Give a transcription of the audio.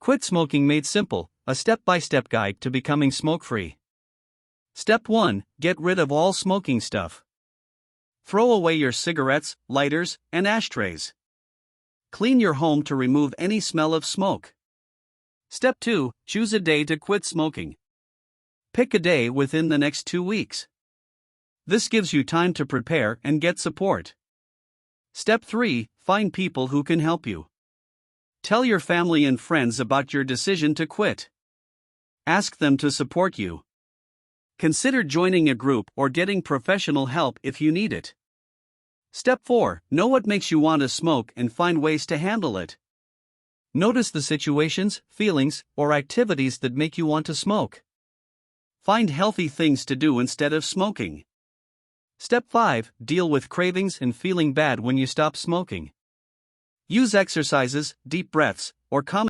Quit Smoking Made Simple, a step-by-step guide to becoming smoke-free. Step 1. Get rid of all smoking stuff. Throw away your cigarettes, lighters, and ashtrays. Clean your home to remove any smell of smoke. Step 2. Choose a day to quit smoking. Pick a day within the next 2 weeks. This gives you time to prepare and get support. Step 3. Find people who can help you. Tell your family and friends about your decision to quit. Ask them to support you. Consider joining a group or getting professional help if you need it. Step 4. Know what makes you want to smoke and find ways to handle it. Notice the situations, feelings, or activities that make you want to smoke. Find healthy things to do instead of smoking. Step 5. Deal with cravings and feeling bad when you stop smoking. Use exercises, deep breaths, or calming